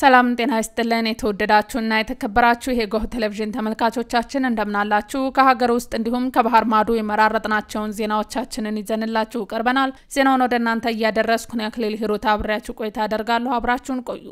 ሰላም ጤና ይስጥልን የተወደዳችሁና የተከበራችሁ የጎህ ቴሌቪዥን ተመልካቾቻችን እንደምናላችሁ ከሀገር ውስጥ እንዲሁም ከባህር ማዶ የመራረጥናቸውን ዜናዎቻችንን ይዘንላችሁ ቀርበናል ዜናውን ወደ እናንተ ያደረስኩ ነው አክሊል ሂሩት አብራችሁ ቆይታ አደርጋለሁ አብራችሁን ቆዩ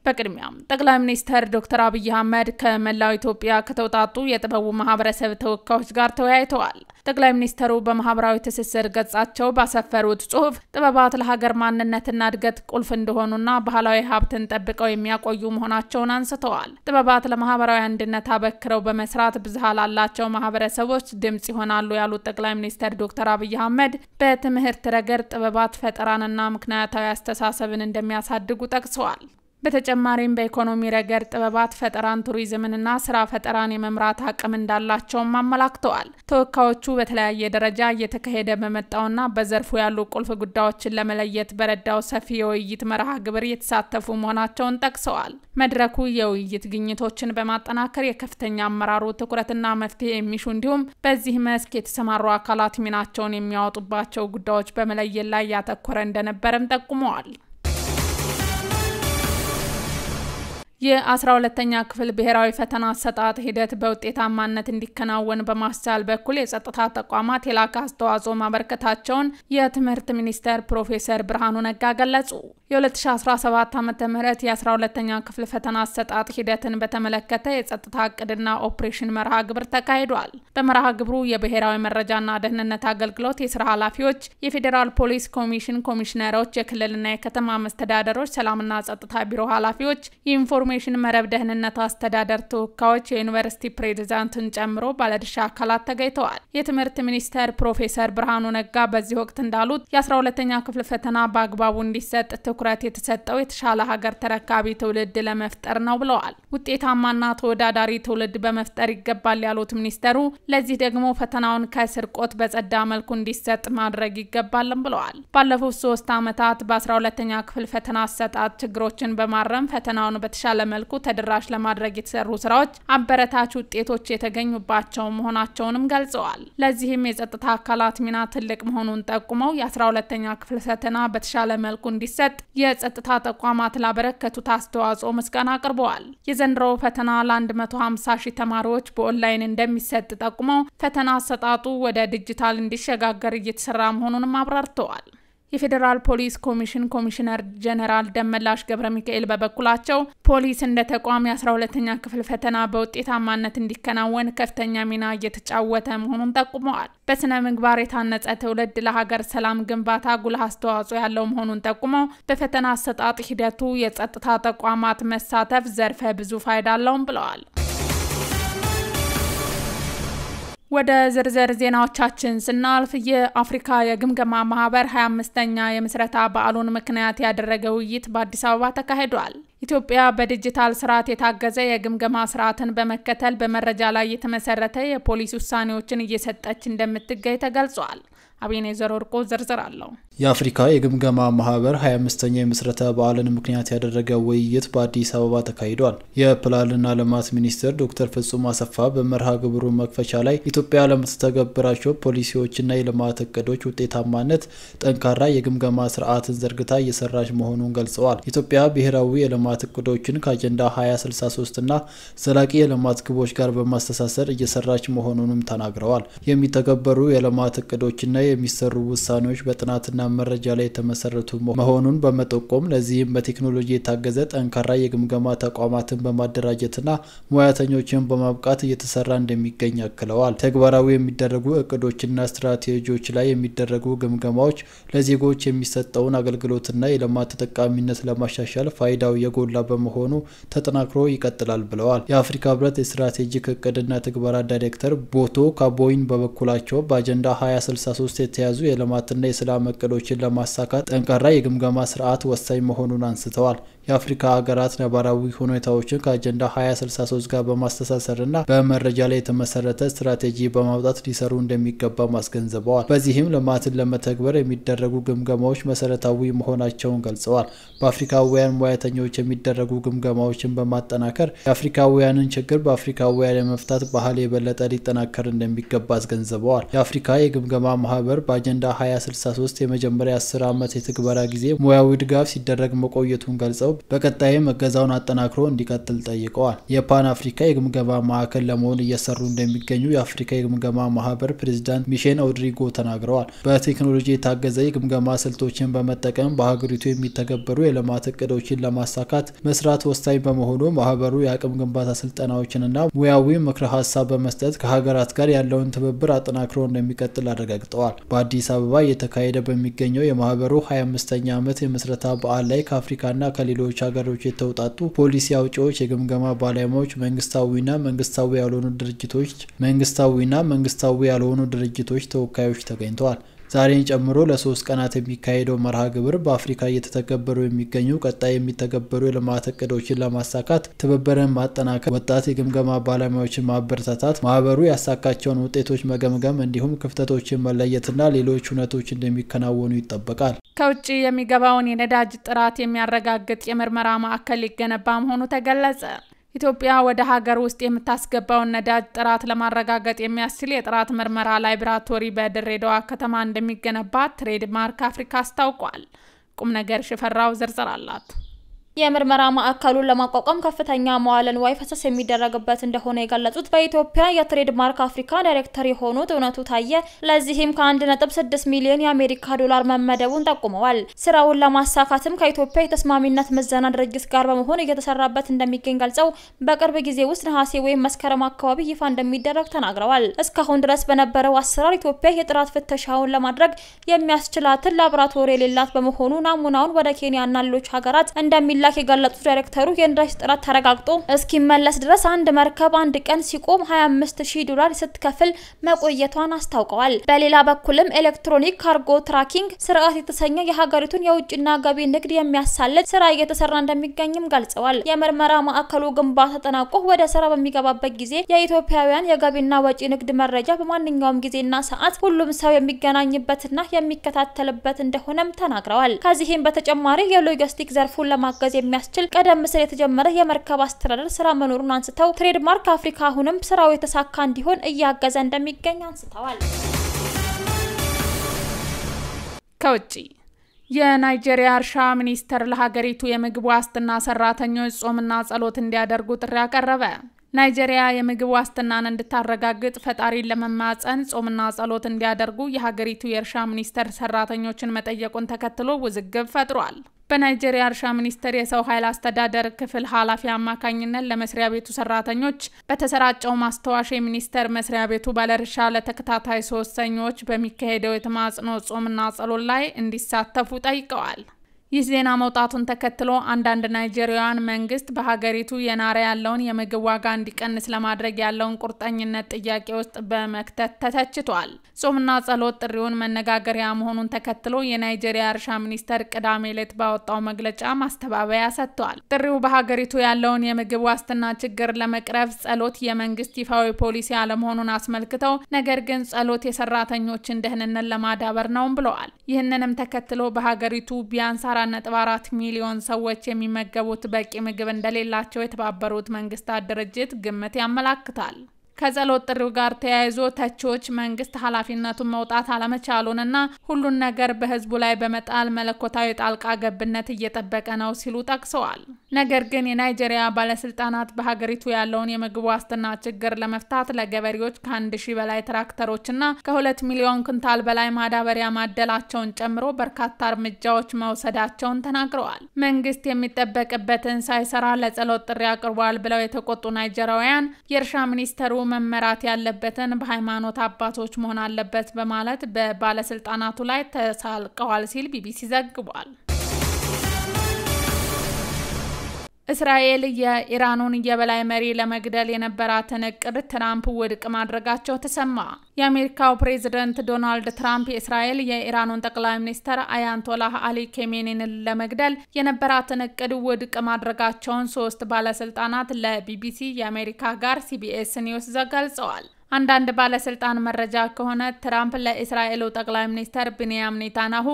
በቅድሚያም ጠቅላይ ሚኒስትር ዶክተር አብይ አህመድ ከመላው ኢትዮጵያ ከተውጣጡ የጥበቡ ማህበረሰብ ተወካዮች ጋር ተወያይተዋል ጠቅላይ ሚኒስትሩ በማህበራዊ ትስስር ገጻቸው ባሰፈሩት ጽሁፍ ጥበባት ለሀገር ማንነትና እድገት ቁልፍ እንደሆኑና ባህላዊ ሀብትን ጠብቀው የሚያቆዩ መሆናቸውን አንስተዋል ጥበባት ለማህበራዊ አንድነት አበክረው በመስራት ብዝሃ ላላቸው ማህበረሰቦች ድምጽ ይሆናሉ ያሉት ጠቅላይ ሚኒስትር ዶክተር አብይ አህመድ በትምህርት ረገድ ጥበባት ፈጠራንና ምክንያታዊ አስተሳሰብን እንደሚያሳድጉ ጠቅሰዋል በተጨማሪም በኢኮኖሚ ረገድ ጥበባት ፈጠራን ቱሪዝምንና ስራ ፈጠራን የመምራት አቅም እንዳላቸው ማመላክተዋል ተወካዮቹ በተለያየ ደረጃ እየተካሄደ በመጣውና በዘርፉ ያሉ ቁልፍ ጉዳዮችን ለመለየት በረዳው ሰፊ የውይይት መርሃ ግብር የተሳተፉ መሆናቸውን ጠቅሰዋል መድረኩ የውይይት ግኝቶችን በማጠናከር የከፍተኛ አመራሩ ትኩረትና መፍትሄ የሚሹ እንዲሁም በዚህ መስክ የተሰማሩ አካላት ሚናቸውን የሚያወጡባቸው ጉዳዮች በመለየት ላይ ያተኮረ እንደነበረም ጠቁመዋል የ12ኛ ክፍል ብሔራዊ ፈተና አሰጣጥ ሂደት በውጤታማነት እንዲከናወን በማስቻል በኩል የጸጥታ ተቋማት የላቀ አስተዋጽኦ ማበርከታቸውን የትምህርት ሚኒስትር ፕሮፌሰር ብርሃኑ ነጋ ገለጹ የ2017 ዓ.ም የ12ኛ ክፍል ፈተና አሰጣጥ ሂደትን በተመለከተ የጸጥታ ዕቅድና ኦፕሬሽን መርሃ ግብር ተካሂዷል በመርሃ ግብሩ የብሔራዊ መረጃና ደህንነት አገልግሎት የሥራ ኃላፊዎች የፌደራል ፖሊስ ኮሚሽን ኮሚሽነሮች የክልልና የከተማ መስተዳደሮች ሰላምና ጸጥታ ቢሮ ኃላፊዎች የኢንፎርሜሽን መረብ ደህንነት አስተዳደር ተወካዮች የዩኒቨርሲቲ ፕሬዝዳንትን ጨምሮ ባለድርሻ አካላት ተገኝተዋል የትምህርት ሚኒስትር ፕሮፌሰር ብርሃኑ ነጋ በዚህ ወቅት እንዳሉት የ12ኛ ክፍል ፈተና በአግባቡ እንዲሰጥ ትኩረት የተሰጠው የተሻለ ሀገር ተረካቢ ትውልድ ለመፍጠር ነው ብለዋል ውጤታማና ተወዳዳሪ ትውልድ በመፍጠር ይገባል ያሉት ሚኒስትሩ ለዚህ ደግሞ ፈተናውን ከስርቆት በጸዳ መልኩ እንዲሰጥ ማድረግ ይገባልም ብለዋል ባለፉት 3 ዓመታት በ12ኛ ክፍል ፈተና አሰጣጥ ችግሮችን በማረም ፈተናውን በተሻለ መልኩ ተደራሽ ለማድረግ የተሰሩ ስራዎች አበረታች ውጤቶች የተገኙባቸው መሆናቸውንም ገልጸዋል ለዚህም የጸጥታ አካላት ሚና ትልቅ መሆኑን ጠቁመው የ12ኛ ክፍል ፈተና በተሻለ መልኩ እንዲሰጥ የጸጥታ ተቋማት ላበረከቱት አስተዋጽኦ ምስጋና አቅርበዋል የዘንድሮ ፈተና ለ150,000 ተማሪዎች በኦንላይን እንደሚሰጥ ጠቁመው ፈተና አሰጣጡ ወደ ዲጂታል እንዲሸጋገር እየተሰራ መሆኑንም አብራርተዋል የፌደራል ፖሊስ ኮሚሽን ኮሚሽነር ጀነራል ደመላሽ ገብረ ሚካኤል በበኩላቸው ፖሊስ እንደ ተቋም የ12ኛ ክፍል ፈተና በውጤታማነት እንዲከናወን ከፍተኛ ሚና እየተጫወተ መሆኑን ጠቁመዋል በስነ ምግባር የታነጸ ትውልድ ለሀገር ሰላም ግንባታ ጉልህ አስተዋጽኦ ያለው መሆኑን ጠቁመው በፈተና አሰጣጥ ሂደቱ የጸጥታ ተቋማት መሳተፍ ዘርፈ ብዙ ፋይዳ አለው ብለዋል ወደ ዝርዝር ዜናዎቻችን ስናልፍ የአፍሪካ የግምገማ ማህበር 25ኛ የምስረታ በዓሉን ምክንያት ያደረገ ውይይት በአዲስ አበባ ተካሂዷል ኢትዮጵያ በዲጂታል ስርዓት የታገዘ የግምገማ ስርዓትን በመከተል በመረጃ ላይ የተመሰረተ የፖሊሲ ውሳኔዎችን እየሰጠች እንደምትገኝ ተገልጿል አብኔዘር ወርቆ ዝርዝር አለው የአፍሪካ የግምገማ ማህበር 25ኛ የምስረታ በዓልን ምክንያት ያደረገ ውይይት በአዲስ አበባ ተካሂዷል የፕላንና ልማት ሚኒስትር ዶክተር ፍጹም አሰፋ በመርሃ ግብሩ መክፈቻ ላይ ኢትዮጵያ ለምትተገብራቸው ፖሊሲዎችና የልማት እቅዶች ውጤታማነት ጠንካራ የግምገማ ስርዓትን ዘርግታ እየሰራች መሆኑን ገልጸዋል ኢትዮጵያ ብሔራዊ የልማት እቅዶችን ከአጀንዳ 2063 እና ዘላቂ የልማት ግቦች ጋር በማስተሳሰር እየሰራች መሆኑንም ተናግረዋል የሚተገበሩ የልማት እቅዶችና የሚሰሩ ውሳኔዎች በጥናትና መረጃ ላይ የተመሰረቱ መሆኑን በመጠቆም ለዚህም በቴክኖሎጂ የታገዘ ጠንካራ የግምገማ ተቋማትን በማደራጀትና ሙያተኞችን በማብቃት እየተሰራ እንደሚገኝ አክለዋል ተግባራዊ የሚደረጉ እቅዶችና ስትራቴጂዎች ላይ የሚደረጉ ግምገማዎች ለዜጎች የሚሰጠውን አገልግሎትና የልማት ተጠቃሚነት ለማሻሻል ፋይዳው የጎላ በመሆኑ ተጠናክሮ ይቀጥላል ብለዋል የአፍሪካ ህብረት የስትራቴጂክ እቅድና ትግበራ ዳይሬክተር ቦቶ ካቦይን በበኩላቸው በአጀንዳ 2063 የተያዙ የልማትና የሰላም እቅዶችን ለማሳካት ጠንካራ የግምገማ ስርዓት ወሳኝ መሆኑን አንስተዋል የአፍሪካ ሀገራት ነባራዊ ሁኔታዎችን ከአጀንዳ 2063 ጋር በማስተሳሰርና በመረጃ ላይ የተመሰረተ ስትራቴጂ በማውጣት ሊሰሩ እንደሚገባ ማስገንዘበዋል። በዚህም ልማትን ለመተግበር የሚደረጉ ግምገማዎች መሰረታዊ መሆናቸውን ገልጸዋል። በአፍሪካውያን ሙያተኞች የሚደረጉ ግምገማዎችን በማጠናከር የአፍሪካውያንን ችግር በአፍሪካውያን የመፍታት ባህል የበለጠ ሊጠናከር እንደሚገባ አስገንዝበዋል። የአፍሪካ የግምገማ ማህበር በአጀንዳ 2063 የመጀመሪያ 10 ዓመት የትግበራ ጊዜ ሙያዊ ድጋፍ ሲደረግ መቆየቱን ገልጸው በቀጣይም እገዛውን አጠናክሮ እንዲቀጥል ጠይቀዋል። የፓን አፍሪካ የግምገማ ማዕከል ለመሆን እየሰሩ እንደሚገኙ የአፍሪካ የግምገማ ማህበር ፕሬዝዳንት ሚሼል ኦድሪጎ ተናግረዋል። በቴክኖሎጂ የታገዘ የግምገማ ስልቶችን በመጠቀም በሀገሪቱ የሚተገበሩ የልማት እቅዶችን ለማሳካት መስራት ወሳኝ በመሆኑ ማህበሩ የአቅም ግንባታ ስልጠናዎችንና ሙያዊ ምክረ ሀሳብ በመስጠት ከሀገራት ጋር ያለውን ትብብር አጠናክሮ እንደሚቀጥል አረጋግጠዋል። በአዲስ አበባ እየተካሄደ በሚገኘው የማህበሩ 25ኛ ዓመት የምስረታ በዓል ላይ ከአፍሪካና ከሌሎች ሀገሮች የተውጣጡ ፖሊሲ አውጪዎች፣ የግምገማ ባለሙያዎች፣ መንግስታዊና መንግስታዊ ያልሆኑ ድርጅቶች ተወካዮች ተገኝተዋል። ዛሬን ጨምሮ ለ3 ቀናት የሚካሄደው መርሃ ግብር በአፍሪካ እየተተገበሩ የሚገኙ ቀጣይ የሚተገበሩ የልማት እቅዶችን ለማሳካት ትብብርን ማጠናከር፣ ወጣት የግምገማ ባለሙያዎችን ማበረታታት፣ ማህበሩ ያሳካቸውን ውጤቶች መገምገም እንዲሁም ክፍተቶችን መለየትና ሌሎች ሁነቶች እንደሚከናወኑ ይጠበቃል። ከውጭ የሚገባውን የነዳጅ ጥራት የሚያረጋግጥ የምርመራ ማዕከል ሊገነባ መሆኑ ተገለጸ። ኢትዮጵያ ወደ ሀገር ውስጥ የምታስገባውን ነዳጅ ጥራት ለማረጋገጥ የሚያስችል የጥራት ምርመራ ላብራቶሪ በድሬዳዋ ከተማ እንደሚገነባ ትሬድማርክ አፍሪካ አስታውቋል። ቁም ነገር ሽፈራው ዝርዝር አላት። የምርመራ ማዕከሉን ለማቋቋም ከፍተኛ መዋዕለ ንዋይ ፈሰስ የሚደረግበት እንደሆነ የገለጹት በኢትዮጵያ የትሬድማርክ አፍሪካ ዳይሬክተር የሆኑት እውነቱ ታየ ለዚህም ከ1.6 ሚሊዮን የአሜሪካ ዶላር መመደቡን ጠቁመዋል። ስራውን ለማሳካትም ከኢትዮጵያ የተስማሚነት ምዘና ድርጅት ጋር በመሆን እየተሰራበት እንደሚገኝ ገልጸው በቅርብ ጊዜ ውስጥ ነሐሴ ወይም መስከረም አካባቢ ይፋ እንደሚደረግ ተናግረዋል። እስካሁን ድረስ በነበረው አሰራር ኢትዮጵያ የጥራት ፍተሻውን ለማድረግ የሚያስችላትን ላብራቶሪ የሌላት በመሆኑ ናሙናውን ወደ ኬንያና ሌሎች ሀገራት እንደሚላክ የገለጹት ዳይሬክተሩ የነዳጅ ጥራት ተረጋግጦ እስኪመለስ ድረስ አንድ መርከብ አንድ ቀን ሲቆም $25,000 ስትከፍል መቆየቷን አስታውቀዋል። በሌላ በኩልም ኤሌክትሮኒክ ካርጎ ትራኪንግ ስርዓት የተሰኘ የሀገሪቱን የውጭና ገቢ ንግድ የሚያሳልጥ ስራ እየተሰራ እንደሚገኝም ገልጸዋል። የምርመራ ማዕከሉ ግንባታ ተጠናቆ ወደ ስራ በሚገባበት ጊዜ የኢትዮጵያውያን የገቢና ወጪ ንግድ መረጃ በማንኛውም ጊዜና ሰዓት ሁሉም ሰው የሚገናኝበትና የሚከታተልበት እንደሆነም ተናግረዋል። ከዚህም በተጨማሪ የሎጂስቲክ ዘርፉን ለማገዝ የሚያስችል ቀደም ሲል የተጀመረ የመርከብ አስተዳደር ስራ መኖሩን አንስተው ትሬድማርክ አፍሪካ አሁንም ስራው የተሳካ እንዲሆን እያገዘ እንደሚገኝ አንስተዋል። ከውጪ የናይጄሪያ እርሻ ሚኒስተር ለሀገሪቱ የምግብ ዋስትና ሰራተኞች ጾምና ጸሎት እንዲያደርጉ ጥሪ አቀረበ። ናይጄሪያ የምግብ ዋስትናን እንድታረጋግጥ ፈጣሪን ለመማጸን ጾምና ጸሎት እንዲያደርጉ የሀገሪቱ የእርሻ ሚኒስተር ሰራተኞችን መጠየቁን ተከትሎ ውዝግብ ፈጥሯል። በናይጄሪያ እርሻ ሚኒስቴር የሰው ኃይል አስተዳደር ክፍል ኃላፊ አማካኝነት ለመስሪያ ቤቱ ሰራተኞች በተሰራጨው ማስተዋወሻ ሚኒስቴር መስሪያ ቤቱ ባለርሻ ለተከታታይ 3 ሰኞች በሚካሄደው የተማጽኖ ጾምና ጸሎት ላይ እንዲሳተፉ ጠይቀዋል። ይህ ዜና መውጣቱን ተከትሎ አንዳንድ ናይጄሪያውያን መንግስት በሀገሪቱ የናረ ያለውን የምግብ ዋጋ እንዲቀንስ ለማድረግ ያለውን ቁርጠኝነት ጥያቄ ውስጥ በመክተት ተተችቷል። ጾምና ጸሎት ጥሪውን መነጋገሪያ መሆኑን ተከትሎ የናይጄሪያ እርሻ ሚኒስቴር ቅዳሜ ዕለት ባወጣው መግለጫ ማስተባበያ ሰጥቷል። ጥሪው በሀገሪቱ ያለውን የምግብ ዋስትና ችግር ለመቅረፍ ጸሎት የመንግስት ይፋዊ ፖሊሲ አለመሆኑን አስመልክተው ነገር ግን ጸሎት የሰራተኞችን ደህንነት ለማዳበር ነው ብለዋል። ይህንንም ተከትሎ በሀገሪቱ ቢያንስ 4.4 ሚሊዮን ሰዎች የሚመገቡት በቂ ምግብ እንደሌላቸው የተባበሩት መንግስታት ድርጅት ግምት ያመለክታል። ከጸሎት ጥሪው ጋር ተያይዞ ተቾች መንግስት ኃላፊነቱን መውጣት አለመቻሉንና ሁሉን ነገር በህዝቡ ላይ በመጣል መለኮታዊ ጣልቃ ገብነት እየጠበቀ ነው ሲሉ ጠቅሰዋል። ነገር ግን የናይጄሪያ ባለስልጣናት በሀገሪቱ ያለውን የምግብ ዋስትና ችግር ለመፍታት ለገበሬዎች ከ1000 በላይ ትራክተሮችና ከ2 ሚሊዮን ኩንታል በላይ ማዳበሪያ ማደላቸውን ጨምሮ በርካታ እርምጃዎች መውሰዳቸውን ተናግረዋል። መንግስት የሚጠበቅበትን ሳይሰራ ለጸሎት ጥሪ አቅርቧል ብለው የተቆጡ ናይጄሪያውያን የእርሻ ሚኒስተሩ መመራት ያለበትን በሃይማኖት አባቶች መሆን አለበት በማለት በባለስልጣናቱ ላይ ተሳልቀዋል ሲል ቢቢሲ ዘግቧል። እስራኤል የኢራኑን የበላይ መሪ ለመግደል የነበራትን እቅድ ትራምፕ ውድቅ ማድረጋቸው ተሰማ። የአሜሪካው ፕሬዝዳንት ዶናልድ ትራምፕ እስራኤል የኢራኑን ጠቅላይ ሚኒስትር አያቶላህ አሊ ኬሜኒን ለመግደል የነበራትን እቅድ ውድቅ ማድረጋቸውን 3 ባለስልጣናት ለቢቢሲ የአሜሪካ ጋር ሲቢኤስ ኒውስ ገልጸዋል። አንዳንድ ባለስልጣን መረጃ ከሆነ ትራምፕ ለእስራኤሉ ጠቅላይ ሚኒስትር ቤንያሚን ኔታንያሁ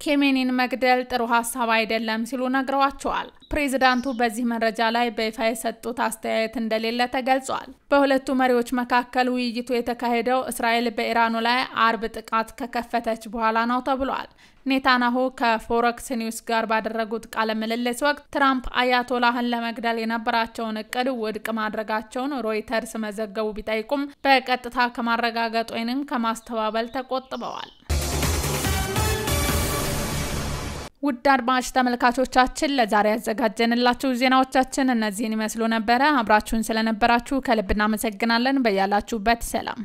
ኬሜኒን መግደል ጥሩ ሐሳብ አይደለም ሲሉ ነግረዋቸዋል። ፕሬዝዳንቱ በዚህ መረጃ ላይ በይፋ የሰጡት አስተያየት እንደሌለ ተገልጿል። በሁለቱ መሪዎች መካከል ውይይቱ የተካሄደው እስራኤል በኢራኑ ላይ አርብ ጥቃት ከከፈተች በኋላ ነው ተብሏል። ኔታንያሁ ከፎረክስ ኒውስ ጋር ባደረጉት ቃለ ምልልስ ወቅት ትራምፕ አያቶላህን ለመግደል የነበራቸውን እቅድ ውድቅ ማድረጋቸውን ሮይተርስ መዘገቡ ቢጠይቁም በቀጥታ ከማረጋገጥ ወይንም ከማስተባበል ተቆጥበዋል። ውድ አድማጭ ተመልካቾቻችን ለዛሬ ያዘጋጀንላችሁ ዜናዎቻችን እነዚህን ይመስሉ ነበር። አብራችሁን ስለነበራችሁ ከልብ እናመሰግናለን። በያላችሁበት ሰላም